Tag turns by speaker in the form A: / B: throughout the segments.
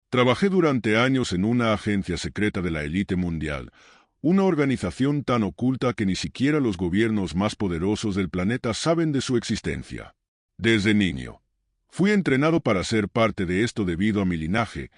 A: Trabajé durante años en una agencia secreta de la élite mundial, una organización tan oculta que ni siquiera los gobiernos más poderosos del planeta saben de su existencia. Desde niño, fui entrenado para ser parte de esto debido a mi linaje,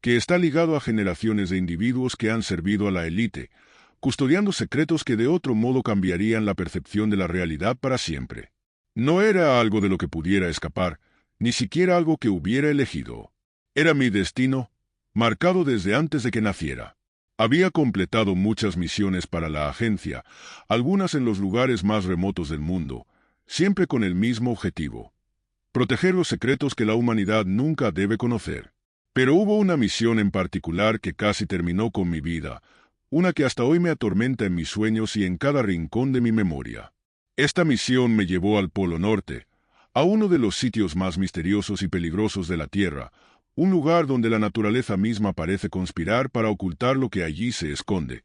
A: que está ligado a generaciones de individuos que han servido a la élite, custodiando secretos que de otro modo cambiarían la percepción de la realidad para siempre. No era algo de lo que pudiera escapar, ni siquiera algo que hubiera elegido. Era mi destino, marcado desde antes de que naciera. Había completado muchas misiones para la agencia, algunas en los lugares más remotos del mundo, siempre con el mismo objetivo: proteger los secretos que la humanidad nunca debe conocer. Pero hubo una misión en particular que casi terminó con mi vida, una que hasta hoy me atormenta en mis sueños y en cada rincón de mi memoria. Esta misión me llevó al Polo Norte, a uno de los sitios más misteriosos y peligrosos de la Tierra, un lugar donde la naturaleza misma parece conspirar para ocultar lo que allí se esconde,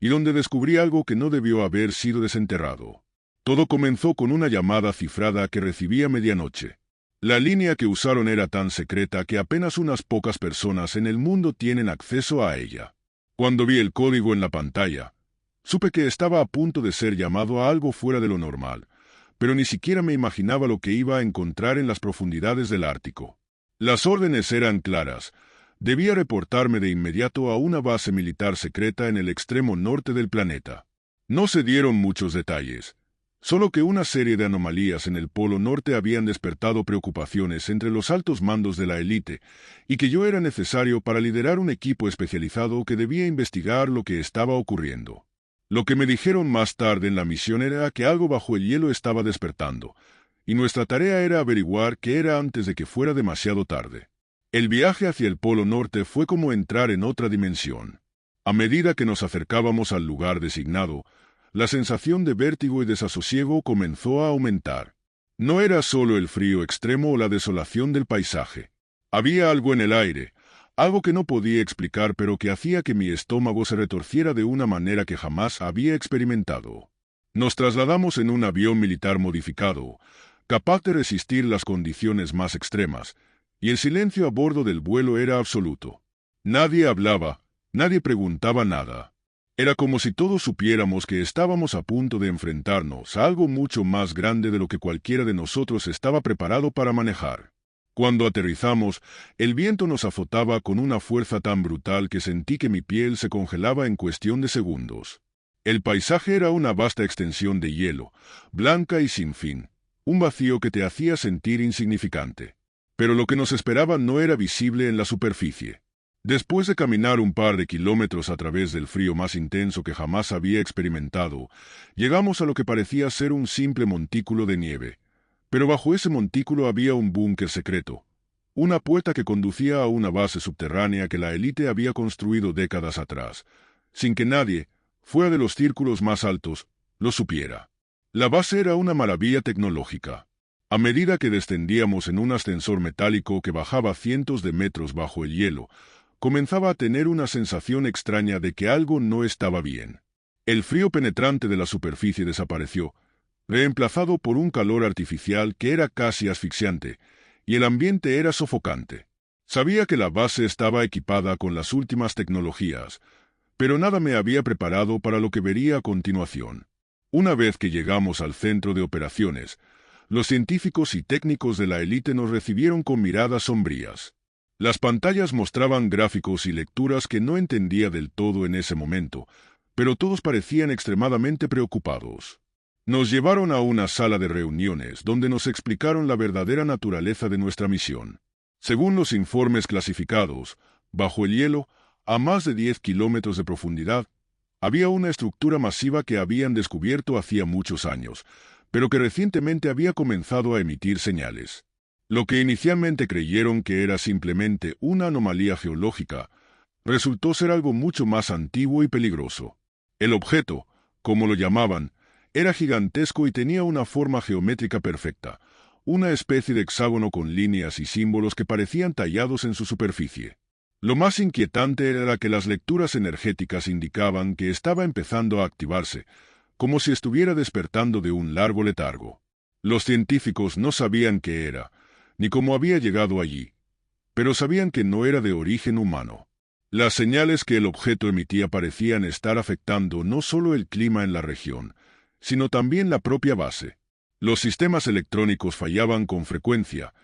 A: y donde descubrí algo que no debió haber sido desenterrado. Todo comenzó con una llamada cifrada que recibí a medianoche. La línea que usaron era tan secreta que apenas unas pocas personas en el mundo tienen acceso a ella. Cuando vi el código en la pantalla, supe que estaba a punto de ser llamado a algo fuera de lo normal, pero ni siquiera me imaginaba lo que iba a encontrar en las profundidades del Ártico. Las órdenes eran claras. Debía reportarme de inmediato a una base militar secreta en el extremo norte del planeta. No se dieron muchos detalles, solo que una serie de anomalías en el Polo Norte habían despertado preocupaciones entre los altos mandos de la élite, y que yo era necesario para liderar un equipo especializado que debía investigar lo que estaba ocurriendo. Lo que me dijeron más tarde en la misión era que algo bajo el hielo estaba despertando, y nuestra tarea era averiguar qué era antes de que fuera demasiado tarde. El viaje hacia el Polo Norte fue como entrar en otra dimensión. A medida que nos acercábamos al lugar designado, la sensación de vértigo y desasosiego comenzó a aumentar. No era solo el frío extremo o la desolación del paisaje. Había algo en el aire, algo que no podía explicar pero que hacía que mi estómago se retorciera de una manera que jamás había experimentado. Nos trasladamos en un avión militar modificado, capaz de resistir las condiciones más extremas, y el silencio a bordo del vuelo era absoluto. Nadie hablaba, nadie preguntaba nada. Era como si todos supiéramos que estábamos a punto de enfrentarnos a algo mucho más grande de lo que cualquiera de nosotros estaba preparado para manejar. Cuando aterrizamos, el viento nos azotaba con una fuerza tan brutal que sentí que mi piel se congelaba en cuestión de segundos. El paisaje era una vasta extensión de hielo, blanca y sin fin, un vacío que te hacía sentir insignificante. Pero lo que nos esperaba no era visible en la superficie. Después de caminar un par de kilómetros a través del frío más intenso que jamás había experimentado, llegamos a lo que parecía ser un simple montículo de nieve. Pero bajo ese montículo había un búnker secreto, una puerta que conducía a una base subterránea que la élite había construido décadas atrás, sin que nadie, fuera de los círculos más altos, lo supiera. La base era una maravilla tecnológica. A medida que descendíamos en un ascensor metálico que bajaba cientos de metros bajo el hielo, comenzaba a tener una sensación extraña de que algo no estaba bien. El frío penetrante de la superficie desapareció, reemplazado por un calor artificial que era casi asfixiante, y el ambiente era sofocante. Sabía que la base estaba equipada con las últimas tecnologías, pero nada me había preparado para lo que vería a continuación. Una vez que llegamos al centro de operaciones, los científicos y técnicos de la élite nos recibieron con miradas sombrías. Las pantallas mostraban gráficos y lecturas que no entendía del todo en ese momento, pero todos parecían extremadamente preocupados. Nos llevaron a una sala de reuniones donde nos explicaron la verdadera naturaleza de nuestra misión. Según los informes clasificados, bajo el hielo, a más de 10 kilómetros de profundidad, había una estructura masiva que habían descubierto hacía muchos años, pero que recientemente había comenzado a emitir señales. Lo que inicialmente creyeron que era simplemente una anomalía geológica, resultó ser algo mucho más antiguo y peligroso. El objeto, como lo llamaban, era gigantesco y tenía una forma geométrica perfecta, una especie de hexágono con líneas y símbolos que parecían tallados en su superficie. Lo más inquietante era que las lecturas energéticas indicaban que estaba empezando a activarse, como si estuviera despertando de un largo letargo. Los científicos no sabían qué era, ni cómo había llegado allí, pero sabían que no era de origen humano. Las señales que el objeto emitía parecían estar afectando no solo el clima en la región, sino también la propia base. Los sistemas electrónicos fallaban con frecuencia,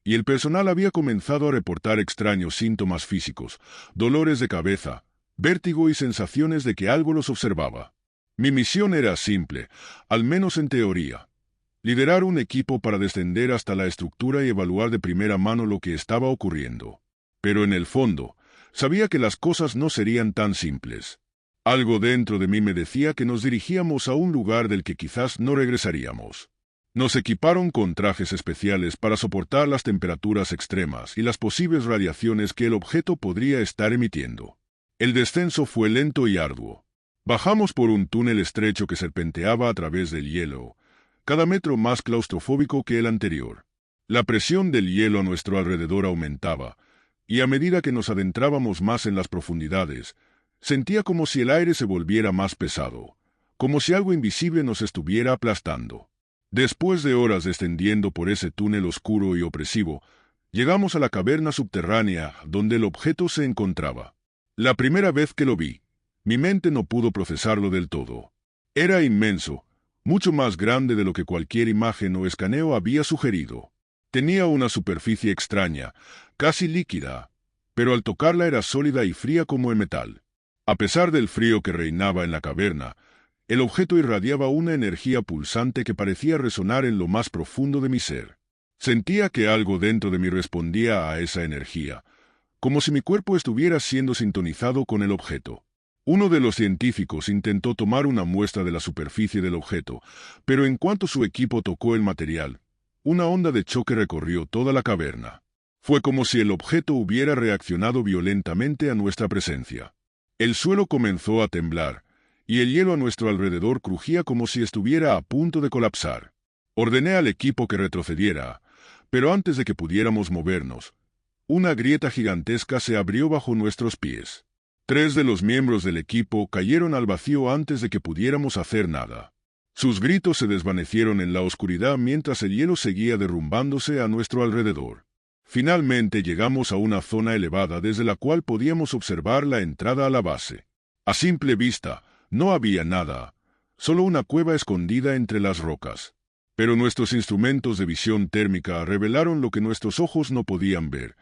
A: y el personal había comenzado a reportar extraños síntomas físicos, dolores de cabeza, vértigo y sensaciones de que algo los observaba. Mi misión era simple, al menos en teoría: liderar un equipo para descender hasta la estructura y evaluar de primera mano lo que estaba ocurriendo. Pero en el fondo, sabía que las cosas no serían tan simples. Algo dentro de mí me decía que nos dirigíamos a un lugar del que quizás no regresaríamos. Nos equiparon con trajes especiales para soportar las temperaturas extremas y las posibles radiaciones que el objeto podría estar emitiendo. El descenso fue lento y arduo. Bajamos por un túnel estrecho que serpenteaba a través del hielo, cada metro más claustrofóbico que el anterior. La presión del hielo a nuestro alrededor aumentaba, y a medida que nos adentrábamos más en las profundidades, sentía como si el aire se volviera más pesado, como si algo invisible nos estuviera aplastando. Después de horas descendiendo por ese túnel oscuro y opresivo, llegamos a la caverna subterránea donde el objeto se encontraba. La primera vez que lo vi, mi mente no pudo procesarlo del todo. Era inmenso, mucho más grande de lo que cualquier imagen o escaneo había sugerido. Tenía una superficie extraña, casi líquida, pero al tocarla era sólida y fría como el metal. A pesar del frío que reinaba en la caverna, el objeto irradiaba una energía pulsante que parecía resonar en lo más profundo de mi ser. Sentía que algo dentro de mí respondía a esa energía, como si mi cuerpo estuviera siendo sintonizado con el objeto. Uno de los científicos intentó tomar una muestra de la superficie del objeto, pero en cuanto su equipo tocó el material, una onda de choque recorrió toda la caverna. Fue como si el objeto hubiera reaccionado violentamente a nuestra presencia. El suelo comenzó a temblar, y el hielo a nuestro alrededor crujía como si estuviera a punto de colapsar. Ordené al equipo que retrocediera, pero antes de que pudiéramos movernos, una grieta gigantesca se abrió bajo nuestros pies. 3 de los miembros del equipo cayeron al vacío antes de que pudiéramos hacer nada. Sus gritos se desvanecieron en la oscuridad mientras el hielo seguía derrumbándose a nuestro alrededor. Finalmente llegamos a una zona elevada desde la cual podíamos observar la entrada a la base. A simple vista, no había nada, solo una cueva escondida entre las rocas. Pero nuestros instrumentos de visión térmica revelaron lo que nuestros ojos no podían ver: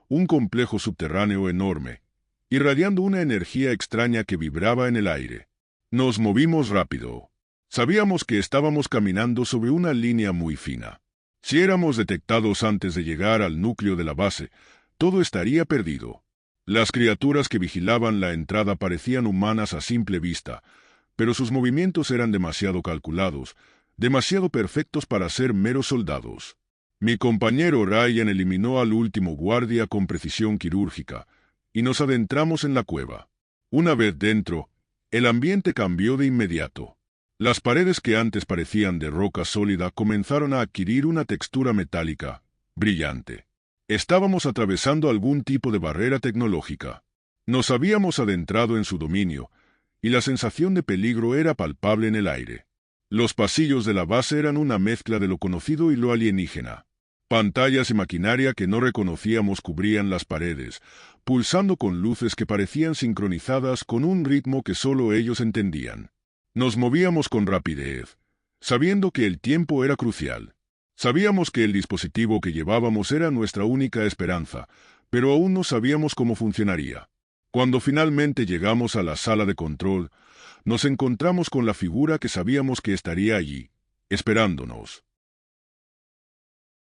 A: un complejo subterráneo enorme, irradiando una energía extraña que vibraba en el aire. Nos movimos rápido. Sabíamos que estábamos caminando sobre una línea muy fina. Si éramos detectados antes de llegar al núcleo de la base, todo estaría perdido. Las criaturas que vigilaban la entrada parecían humanas a simple vista, pero sus movimientos eran demasiado calculados, demasiado perfectos para ser meros soldados. Mi compañero Ryan eliminó al último guardia con precisión quirúrgica, y nos adentramos en la cueva. Una vez dentro, el ambiente cambió de inmediato. Las paredes que antes parecían de roca sólida comenzaron a adquirir una textura metálica, brillante. Estábamos atravesando algún tipo de barrera tecnológica. Nos habíamos adentrado en su dominio, y la sensación de peligro era palpable en el aire. Los pasillos de la base eran una mezcla de lo conocido y lo alienígena. Pantallas y maquinaria que no reconocíamos cubrían las paredes, pulsando con luces que parecían sincronizadas con un ritmo que solo ellos entendían. Nos movíamos con rapidez, sabiendo que el tiempo era crucial. Sabíamos que el dispositivo que llevábamos era nuestra única esperanza, pero aún no sabíamos cómo funcionaría. Cuando finalmente llegamos a la sala de control, nos encontramos con la figura que sabíamos que estaría allí, esperándonos.